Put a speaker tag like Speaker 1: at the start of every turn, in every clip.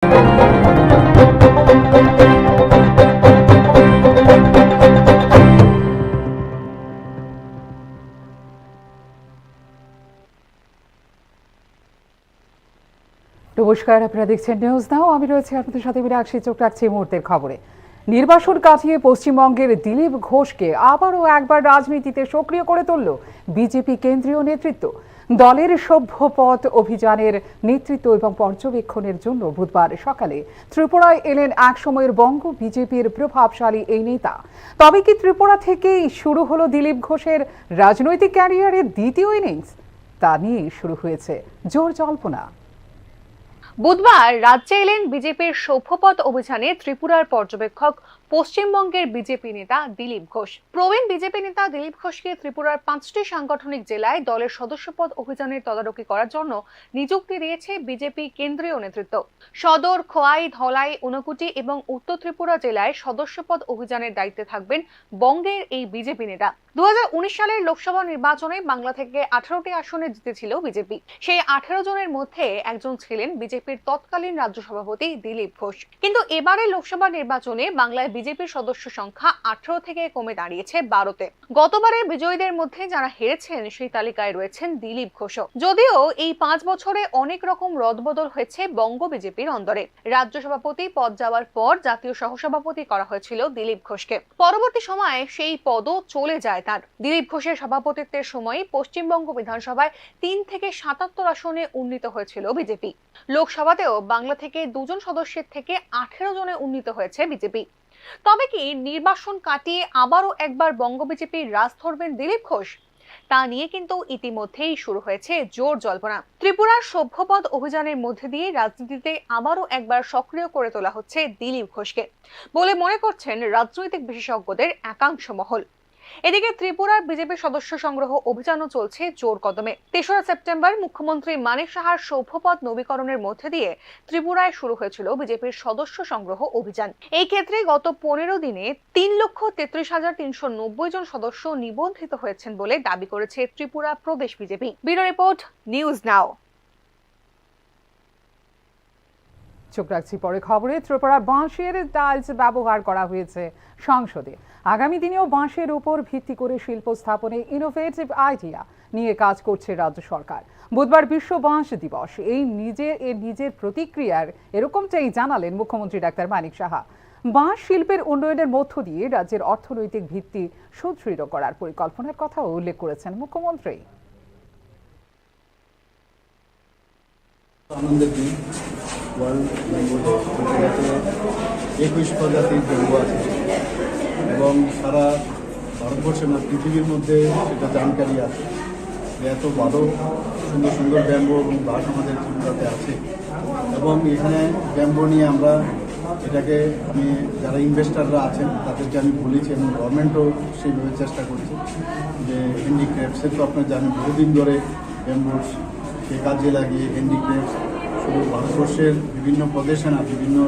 Speaker 1: নমস্কার, আপনারা দেখছেন নিউজ নাও। আমি রয়েছি আপনাদের সাথে মীনাক্ষী। চোখ রাখছি মুহূর্তের খবরে। নির্বাসন কাটিয়ে পশ্চিমবঙ্গের দিলীপ ঘোষকে আবারও একবার রাজনীতিতে সক্রিয় করে তুলল বিজেপি কেন্দ্রীয় নেতৃত্ব। দলের সভ্য পথ অভিযানের নেতৃত্ব এবং পর্যবেক্ষণের জন্য বুধবার সকালে ত্রিপুরায় এলেন একসময়ের বঙ্গ বিজেপির প্রভাবশালী এই নেতা। তবে কি ত্রিপুরা থেকেই শুরু হলো দিলীপ ঘোষের রাজনৈতিক ক্যারিয়ারের দ্বিতীয় ইনিংস? তা নিয়েই শুরু হয়েছে জোর জল্পনা।
Speaker 2: বুধবার রাজ্যে এলেন বিজেপির সভ্যপথ অভিযানে ত্রিপুরার পর্যবেক্ষক পশ্চিমবঙ্গের বিজেপি নেতা দিলীপ ঘোষ। প্রবীণ বিজেপি নেতা দিলীপ ঘোষকে ত্রিপুরার 5টি সাংগঠনিক জেলায় দলের সদস্যপদ অভিযানের তদারকি করার জন্য নিযুক্তি দিয়েছে বিজেপি কেন্দ্রীয় নেতৃত্ব। সদর, খোয়াই, ধলাই, ঊনকোটি এবং উত্তর ত্রিপুরা জেলায় সদস্যপদ অভিযানের দায়িত্বে থাকবেন বঙ্গের এই বিজেপি নেতা। 2019 সালের লোকসভা নির্বাচনে বাংলা থেকে 18টি আসনে জিতেছিল বিজেপি। সেই 18 জনের মধ্যে একজন ছিলেন বিজেপির তৎকালীন রাজ্য সভাপতি দিলীপ ঘোষ। কিন্তু এবারে লোকসভা নির্বাচনে বাংলায় বিজেপির সদস্য সংখ্যা 18 থেকে কমে দাঁড়িয়েছে 12তে। গতবারের বিজয়ীদের মধ্যে যারা হেরেছেন সেই তালিকায় রয়েছেন দিলীপ ঘোষও। যদিও এই 5 বছরে অনেক রকম রদবদল হয়েছে বঙ্গ বিজেপির অন্দরে। রাজ্য সভাপতি পদ যাওয়ার পর জাতীয় সহসভাপতি করা হয়েছিল দিলীপ ঘোষকে। পরবর্তী সময়ে সেই পদও চলে যায় তার। দিলীপ ঘোষের সভাপতিত্বের সময় পশ্চিমবঙ্গ বিধানসভায় 3 থেকে 77 আসনে উন্নীত হয়েছিল বিজেপি। লোকসভাতেও বাংলা থেকে 2 জন সদস্যের থেকে 18 জনে উন্নীত হয়েছে বিজেপি। তবে কি নির্বাচন কাটিয়ে আবারও একবার বঙ্গ বিজেপির রাজ ধরবেন দিলীপ ঘোষ? তা নিয়ে কিন্তু ইতিমধ্যেই শুরু হয়েছে জোর জল্পনা। ত্রিপুরার সভ্যপদ অভিযানের মধ্যে দিয়ে রাজনীতিতে আবারও একবার সক্রিয় করে তোলা হচ্ছে দিলীপ ঘোষকে বলে মনে করছেন রাজনৈতিক বিশেষজ্ঞদের একাংশ মহল। এদিকে ত্রিপুরার বিজেপির সদস্য সংগ্রহ অভিযানও চলছে জোর কদমে। 3রা সেপ্টেম্বর মুখ্যমন্ত্রী মানিক সাহার সভ্যপদ নবীকরণের মধ্যে দিয়ে ত্রিপুরায় শুরু হয়েছিল বিজেপির সদস্য সংগ্রহ অভিযান। এই ক্ষেত্রে গত 15 দিনে 3,33,390 জন সদস্য নিবন্ধিত হয়েছেন বলে দাবি করেছে ত্রিপুরা প্রদেশ BJP. Bureau report, news now.
Speaker 1: চোখ রাখছি পরে খবরে। ত্রিপুরা বাঁশের টাইলস ব্যবহার করা হয়েছে সংসদে। আগামী দিনেও বাঁশের উপর ভিত্তি করে শিল্প স্থাপনে ইনোভেটিভ আইডিয়া নিয়ে কাজ করছে রাজ্য সরকার। বুধবার বিশ্ব বাঁশ দিবস। নিজের প্রতিক্রিয়ার এরকমটাই জানালেন মুখ্যমন্ত্রী ডাক্তার মানিক সাহা। বাঁশ শিল্পের উন্নয়নের মধ্য দিয়ে রাজ্যের অর্থনৈতিক ভিত্তি সুদৃঢ় করার পরিকল্পনার কথাও উল্লেখ করেছেন মুখ্যমন্ত্রী।
Speaker 3: আনন্দের দিন। ওয়ার্ল্ড ব্যাম্বু ডে, 21 প্রজাতির ব্যাম্বু আছে এবং সারা ভারতবর্ষে না পৃথিবীর মধ্যে সেটা জানকারি আছে যে এত ভালো সুন্দর সুন্দর ব্যাম্বু এবং বাঁশ আমাদের ত্রিপুরাতে আছে। এবং এখানে ব্যাম্বু নিয়ে আমরা এটাকে যারা ইনভেস্টাররা আছেন তাদেরকে আমি বলেছি এবং গভর্নমেন্টও সেইভাবে চেষ্টা করছে যে হ্যান্ডিক্রাফটসের তো আপনার জানেন বহুদিন ধরে ব্যাম্বুর সে কাজে লাগিয়ে হ্যান্ডিক্রাফটস শুধু ভারতবর্ষের বিভিন্ন প্রদেশে না বিভিন্ন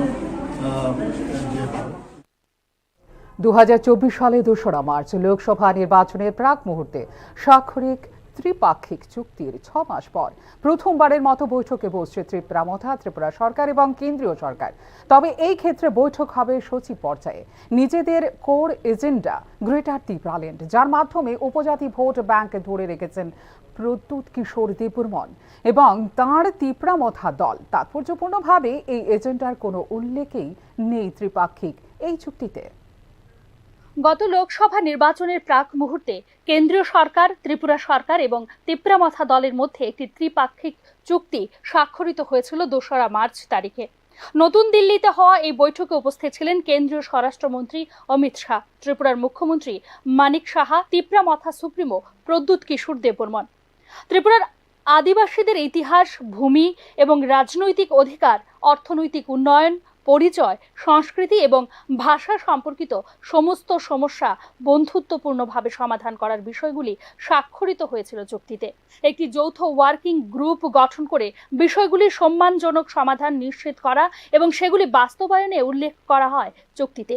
Speaker 1: 2024 সালে 2রা মার্চ লোকসভা নির্বাচনের প্রাক মুহূর্তে স্বাক্ষরিক ত্রিপাক্ষিক চুক্তির 6 মাস পর প্রথমবারের মতো বৈঠকে বসছে ত্রিপুরা সরকার এবং কেন্দ্রীয় সরকার। তবে এই ক্ষেত্রে বৈঠক হবে সচিব পর্যায়ে। নিজেদের কোর এজেন্ডা গ্রেটার ত্রিপুরাল্যান্ড, যার মাধ্যমে উপজাতি ভোট ব্যাংক ধরে রেখেছেন প্রদ্যুৎ কিশোর দেববর্মন এবং তাঁর ত্রিপুরামথা দল। তাৎপর্যপূর্ণভাবে এই এজেন্ডার কোনো উল্লেখই নেই ত্রিপাক্ষিক এই চুক্তিতে।
Speaker 4: গত লোকসভা নির্বাচনের প্রাক মুহূর্তে কেন্দ্রীয় সরকার, ত্রিপুরা সরকার এবং ত্রিপুরামথা দলের মধ্যে একটি ত্রিপাক্ষিক চুক্তি স্বাক্ষরিত হয়েছিল 2রা মার্চ তারিখে। নতুন দিল্লিতে হওয়া এই বৈঠকে উপস্থিত ছিলেন কেন্দ্রীয় স্বরাষ্ট্রমন্ত্রী অমিত শাহ, ত্রিপুরার মুখ্যমন্ত্রী মানিক সাহা, ত্রিপুরামথা সুপ্রিমো প্রদ্যুৎ কিশোর দেববর্মন। ত্রিপুরার আদিবাসীদের ইতিহাস, ভূমি এবং রাজনৈতিক অধিকার, অর্থনৈতিক উন্নয়ন, পরিচয়, সংস্কৃতি এবং ভাষা সম্পর্কিত সমস্ত সমস্যা বন্ধুত্বপূর্ণভাবে সমাধান করার বিষয়গুলি স্বাক্ষরিত হয়েছিল চুক্তিতে। একটি যৌথ ওয়ার্কিং গ্রুপ গঠন করে বিষয়গুলির সম্মানজনক সমাধান নিশ্চিত করা এবং সেগুলি বাস্তবায়নে উল্লেখ করা হয় চুক্তিতে।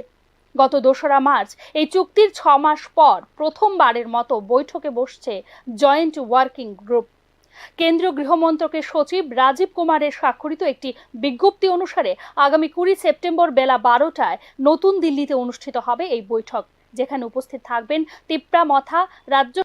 Speaker 4: গত 2রা মার্চ এই চুক্তির 6 মাস পর প্রথমবারের মতো বৈঠকে বসছে জয়েন্ট ওয়ার্কিং গ্রুপ। কেন্দ্রীয় গৃহমন্ত্রকের সচিব রাজীব কুমারের স্বাক্ষরিত একটি বিজ্ঞপ্তি অনুসারে আগামী 20 সেপ্টেম্বর বেলা 12টায় নতুন দিল্লিতে অনুষ্ঠিত হবে এই বৈঠক, যেখানে উপস্থিত থাকবেন তিপ্রামথা রাজ্য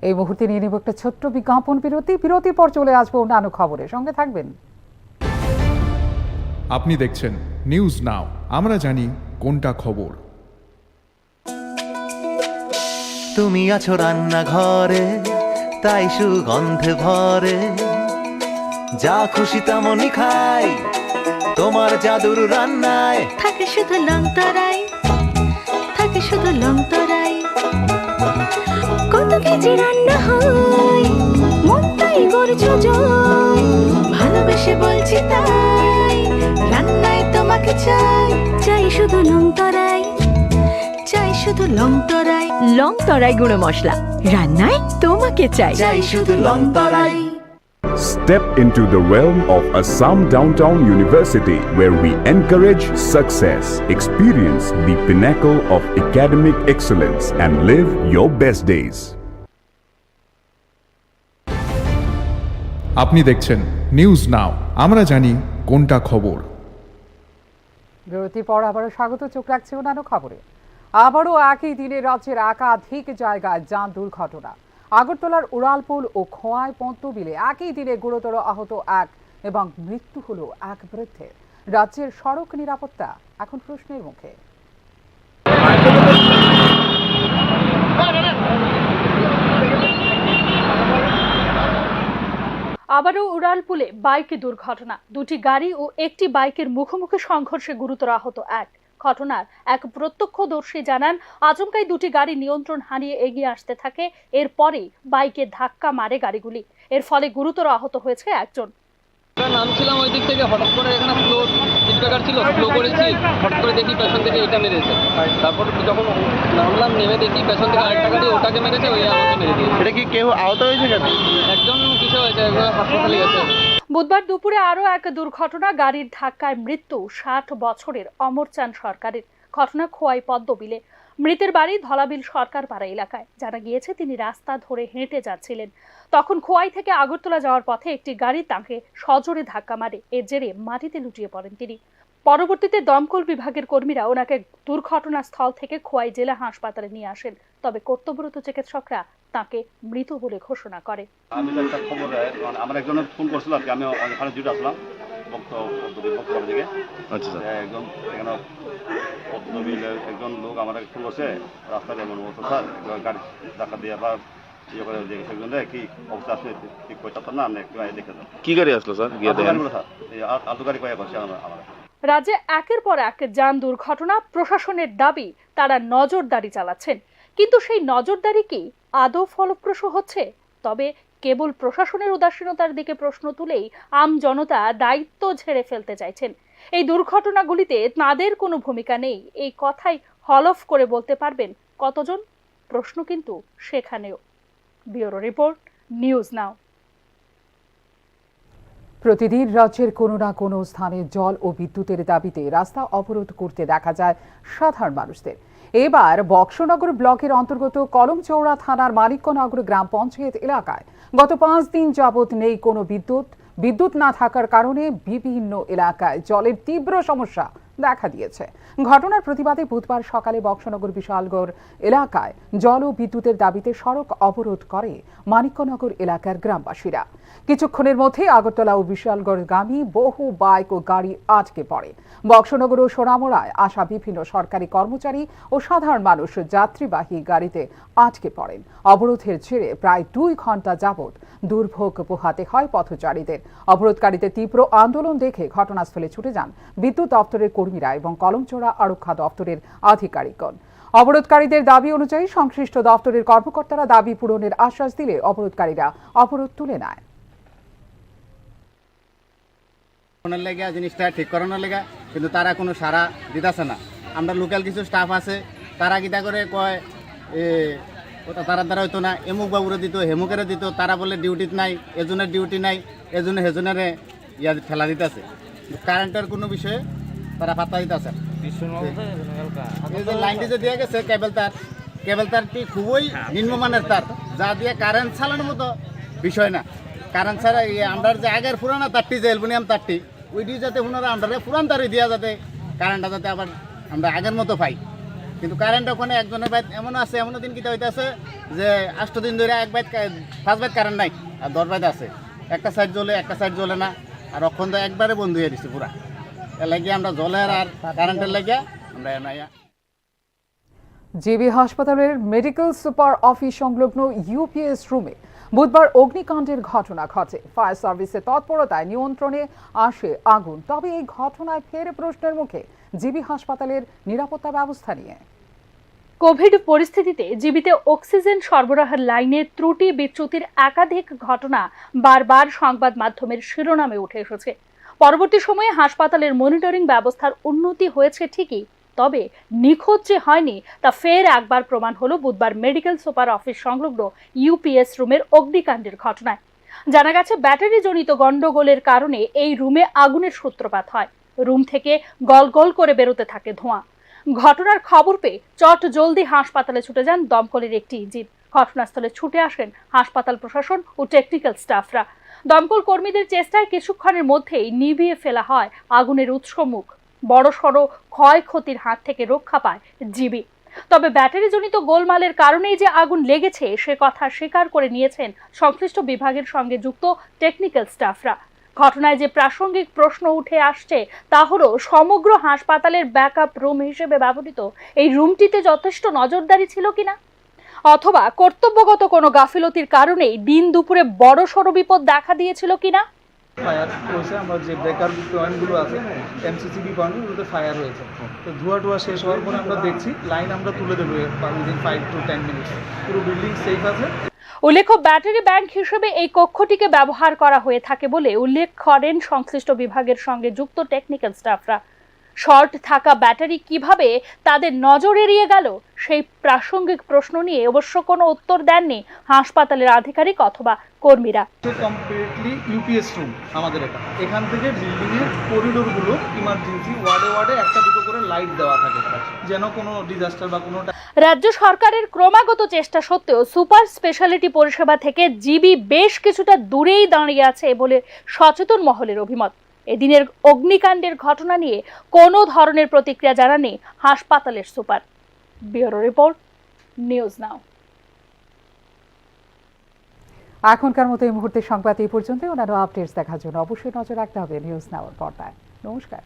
Speaker 1: এই মুহূর্তে নিয়ে নেব একটা ছোট্ট বিজ্ঞাপন বিরতির পর চলে আসবো অন্যান্য খবরের সঙ্গে থাকবেন।
Speaker 5: আপনি দেখছেন নিউজ নাও, আমরা জানি কোনটা খবর।
Speaker 6: তুমি আছো রান্নাঘরে, তাই সুগন্ধে ভরে, যা খুশি তেমনই খাই, তোমার জাদুর রান্নায়
Speaker 7: থাকে শুধু লংতরাই, থাকে শুধু লংতরাই। কত কেজি রান্না হয়, মনটাই করছো জয়, ভালোবেসে বলছি তাই, রান্নায় তোমাকে চাই, চাই শুধু লংতরাই, চাই শুধু লংতরাই। লংতরাই গুঁড়ো মশলা, রান্নায় তোমাকে চাই, চাই শুধু লংতরাই।
Speaker 8: Step into the realm of Assam Downtown University, where we encourage success, experience the pinnacle of academic excellence, and live your best days.
Speaker 5: আপনি দেখছেন নিউজ নাও, আমরা জানি কোনটা খবর।
Speaker 1: বিরতির পর আবারও স্বাগত, চোখ রাখছে অন্যান্য খবরে। আবারও একই দিনে রাজ্যের একাধিক জায়গায় যান দুর্ঘটনা। আগরতলার উড়ালপুল ও খোয়াই পন্তবিলে একই দিনে গুরুতর আহত এক এবং মৃত্যু হলো এক বৃদ্ধের। রাজ্যের সড়ক নিরাপত্তা এখন প্রশ্নের মুখে।
Speaker 4: আবারও উড়ালপুলে বাইক দুর্ঘটনা, দুটি গাড়ি ও একটি বাইকের মুখোমুখি সংঘর্ষে গুরুতর আহত এক। ঘটনার এক প্রত্যক্ষদর্শী জানান, আচমকাই দুটি গাড়ি নিয়ন্ত্রণ হারিয়ে এগিয়ে আসতে থাকে, এরপরেই বাইকে ধাক্কা মারে গাড়িগুলি। এর ফলে গুরুতর আহত হয়েছে একজন।
Speaker 9: নামছিলাম ওই দিক থেকে, হঠাৎ করে এখানে স্লো স্পিড ব্রেকার ছিল, স্লো করেছি, হঠাৎ করে দেখি পেছন থেকে এটা মেরেছে। তারপর যখন নামলাম, নেমে দেখি পেছন থেকে আরেকটা গাড়ি ওটাকে মেরেছে, ওই আমাকে মেরে দিয়েছে।
Speaker 3: এটা কি কেউ আহত হয়েছে কেন?
Speaker 9: একজন কিছু হয়েছে, হাসপাতালে গেছে।
Speaker 4: বুধবার দুপুরে আরও এক দুর্ঘটনা, গাড়ির ধাক্কায় মৃত্যু 60 বছরের অমরচাঁদ সরকারের। ঘটনা খোয়াই পদ্মবিলে। মৃতের বাড়ি ধলাবিল সরকারপাড়া এলাকায়। জানা গিয়েছে তিনি রাস্তা ধরে হেঁটে যাচ্ছিলেন, তখন খোয়াই থেকে আগরতলা যাওয়ার পথে একটি গাড়ি তাঁকে সজোরে ধাক্কা মারে। এর জেরে মাটিতে লুটিয়ে পড়েন তিনি। পরবর্তীতে দমকল বিভাগের কর্মীরা ওনাকে দুর্ঘটনাস্থল থেকে খোয়াই জেলা হাসপাতালে নিয়ে আসেন, তবে কর্তব্যরত চিকিৎসকরা তাকে মৃত বলে ঘোষণা করে।
Speaker 3: আমি তো একটা খবর, আমার একজন ফোন করছিল আর কি, আমি ওখানে জুটে আসলাম বক্তব্য থেকে। আচ্ছা স্যার, একজন এখানে একজন লোক আমার ফোন করছে রাস্তায়, এমন বলতো স্যার গাড়ি ধাক্কা দিয়ে আবার ইয়ে করে সেগুলো কি অবস্থা আছে ঠিক করতে না, আপনি একটু দেখে যান। কি গাড়ি আসলো স্যার? আলু গাড়ি কয়ে করছে আমার।
Speaker 4: রাজ্যে একের পর এক যান দুর্ঘটনা। প্রশাসনের দাবি তারা নজরদারি চালাচ্ছেন, কিন্তু সেই নজরদারি কি আদৌ ফলপ্রসূ হচ্ছে? তবে কেবল প্রশাসনের উদাসীনতার দিকে প্রশ্ন তুলেই আম জনতা দায়িত্ব ঝেড়ে ফেলতে চাইছেন। এই দুর্ঘটনাগুলিতে তাঁদের কোনো ভূমিকা নেই, এই কথাই হলফ করে বলতে পারবেন কতজন? প্রশ্ন কিন্তু সেখানেও। ব্যুরো রিপোর্ট, নিউজ নাও।
Speaker 1: প্রতিদিন রাজ্যের কোনো না কোনো স্থানে জল ও বিদ্যুতের দাবিতে রাস্তা অবরোধ করতে দেখা যায় সাধারণ মানুষদের। এবার বক্সনগর ব্লকের অন্তর্গত কলমচৌড়া থানার মানিক্যনগর গ্রাম পঞ্চায়েত এলাকায় গত 5 দিন যাবৎ নেই কোনো বিদ্যুৎ না থাকার কারণে বিভিন্ন এলাকায় জলের তীব্র সমস্যা দেখা দিয়েছে। ঘটনার প্রতিবাদে বুধবার সকালে বক্সনগর বিশালগড় এলাকায় জল ও বিদ্যুতের দাবিতে সড়ক অবরোধ করে মানিক্যনগর এলাকার গ্রামবাসীরা। কিছুক্ষণের মধ্যে আগরতলা ও বিশালগড়গামী বহু বাইক ও গাড়ি আটকে পড়ে। বক্সনগর ও সোনামুড়ায় আসা বিভিন্ন সরকারি কর্মচারী ও সাধারণ মানুষ যাত্রীবাহী গাড়িতে আটকে পড়েন। অবরোধের জেরে প্রায় 2 ঘন্টা যাবৎ দুর্ভোগ পোহাতে হয় পথচারীদের। অবরোধকারীদের তীব্র আন্দোলন দেখে ঘটনাস্থলে ছুটে যান বিদ্যুৎ দপ্তরের কর্মীরা এবং কলমচৌড়া আরক্ষা দপ্তরের আধিকারিকগণ। অবরোধকারীদের দাবি অনুযায়ী সংশ্লিষ্ট দপ্তরের কর্মকর্তারা দাবি পূরণের আশ্বাস দিলে অবরোধকারীরা অবরোধ তুলে নেয়।
Speaker 10: জিনিসটা ঠিক করানোর লেগে কিন্তু তারা কোনো সাড়া দিতেছে না। আমরা লোকাল কিছু স্টাফ আছে, তারা কিতা করে কয় তারা দ্বারা হইতো না, এমুক বাবুরে দিত, হেমুকেরে দিত, তারা বলে ডিউটিত নাই, এজনের ডিউটি নাই, এজনে হেজনেরে ঠেলা দিতেছে। কারেন্টের কোনো বিষয়ে তারা পাত্তা দিতেছে না। এই যে লাইনটি যে দিয়ে গেছে কেবল তারটি খুবই নিম্নমানের তার, যা দিয়ে কারেন্ট চালানোর মতো বিষয় না। কারেন্ট ছাড়া আমরা যে আগের পুরানো তারটি যে অ্যালুমিনিয়াম তারটি ওইটি যাতে ওনারা আমরা পুরান তারই দেওয়া যাতে কারেন্টটা যাতে আবার আমরা আগের মতো পাই। কিন্তু কারেন্ট ওখানে একজনের বাইত এমন আছে, এমন দিন কিতা হইতেছে যে 8 দিন ধরে 5 বাইত কারেন্ট নাই, আর 10 বাইত আছে। একটা সাইড জ্বলে একটা সাইড জ্বলে না, আর অক্ষণ তো একবারে বন্ধ হয়ে দিচ্ছে পুরা। এর লাগিয়ে আমরা জলের আর কারেন্টের লাগিয়ে আমরা এনাইয়া
Speaker 1: জিবি হাসপাতালের মেডিকেল সুপার অফিস সংলগ্ন ইউপিএস রুমে বুধবার অগ্নিকাণ্ডের ঘটনা ঘটে। ফায়ার সার্ভিসের তৎপরতায় নিয়ন্ত্রণে আসে আগুন। তবে এই ঘটনায় ফের প্রশ্নের মুখে জিবি হাসপাতালের নিরাপত্তা ব্যবস্থা নিয়ে।
Speaker 4: কোভিড পরিস্থিতিতে জীবিতে অক্সিজেন সরবরাহের লাইনে ত্রুটি বিচ্যুতির একাধিক ঘটনা বারবার সংবাদ মাধ্যমের শিরোনামে উঠে এসেছে। পরবর্তী সময়ে হাসপাতালের মনিটরিং ব্যবস্থার উন্নতি হয়েছে ঠিকই, তবে নিখোঁজ যে হয়নি তা ফের একবার প্রমাণ হলো বুধবার মেডিকেল সুপার অফিস সংলগ্ন ইউপিএস রুমের অগ্নিকাণ্ডের ঘটনায়। জানা গেছে ব্যাটারিজনিত গন্ডগোলের কারণে এই রুমে আগুনের সূত্রপাত হয়। রুম থেকে গল গল করে বেরোতে থাকে ধোঁয়া। ঘটনার খবর পেয়ে চট জলদি হাসপাতালে ছুটে যান দমকলের একটি ইঞ্জিন। ঘটনাস্থলে ছুটে আসেন হাসপাতাল প্রশাসন ও টেকনিক্যাল স্টাফরা। দমকল কর্মীদের চেষ্টায় কিছুক্ষণের মধ্যেই নিভিয়ে ফেলা হয় আগুনের উৎসমুখ। বড়সড় ক্ষয়ক্ষতির হাত থেকে রক্ষা পায় জিবি। তবে ব্যাটারিজনিত গোলমালের কারণেই যে আগুন লেগেছে সে কথা স্বীকার করে নিয়েছেন সংশ্লিষ্ট বিভাগের সঙ্গে যুক্ত টেকনিক্যাল স্টাফরা। ঘটনায় যে প্রাসঙ্গিক প্রশ্ন উঠে আসছে তা হলো, সমগ্র হাসপাতালের ব্যাকআপ রুম হিসেবে ব্যবহৃত এই রুমটিতে যথেষ্ট নজরদারি ছিল কিনা, অথবা কর্তব্যগত কোনো গাফিলতির কারণেই দিন দুপুরে বড়সড় বিপদ দেখা দিয়েছিল কিনা।
Speaker 11: ফায়ার হয়েছে, আমরা যে ব্রেকার পয়েন্টগুলো আছে এমসিসিবি পয়েন্টগুলোতে ফায়ার হয়েছে। তো ধোয়া শেষ হওয়ার পরে আমরা দেখছি লাইন আমরা তুলে দেবো উইদিন 5 to 10 মিনিটস। পুরো বিল্ডিং সেফ আছে।
Speaker 4: উল্লেখ্য, ব্যাটারি ব্যাংক হিসেবে এই কক্ষটিকে ব্যবহার করা হয়ে থাকে বলে উল্লেখ করেন সংশ্লিষ্ট বিভাগের সঙ্গে যুক্ত টেকনিক্যাল স্টাফরা। শর্ট থাকা ব্যাটারি কিভাবে তাদের নজর এড়িয়ে গেল সেই প্রাসঙ্গিক প্রশ্ন নিয়ে অবশ্য কোনো উত্তর দেননি হাসপাতালের আধিকারিক অথবা কর্মীরা।
Speaker 11: কমপ্লিটলি ইউপিএস রুম আমাদের এটা। এখান থেকে বিল্ডিংয়ের করিডোরগুলো ইমার্জেন্সি ওয়ার্ডে একটা দুটো করে লাইট দেওয়া থাকে যেন কোনো ডিজাস্টার বা কোনো।
Speaker 4: রাজ্য সরকারের ক্রমাগত চেষ্টা সত্ত্বেও সুপার স্পেশালিটি পরিষেবা থেকে জিবি বেশ কিছুটা দূরেই দাঁড়িয়ে আছে বলে সচেতন মহলের অভিমত। এদিনের অগ্নিকাণ্ডের ঘটনা নিয়ে কোনো ধরনের প্রতিক্রিয়া জানাননি হাসপাতালের সুপার। ব্যুরো রিপোর্ট, নিউজ নাও।
Speaker 1: এখনকার মতো এই মুহূর্তে সংবাদ এই পর্যন্ত। অন্যান্য আপডেটস দেখার জন্য অবশ্যই নজর রাখতে হবে নিউজ নাওর পর্দায়। নমস্কার।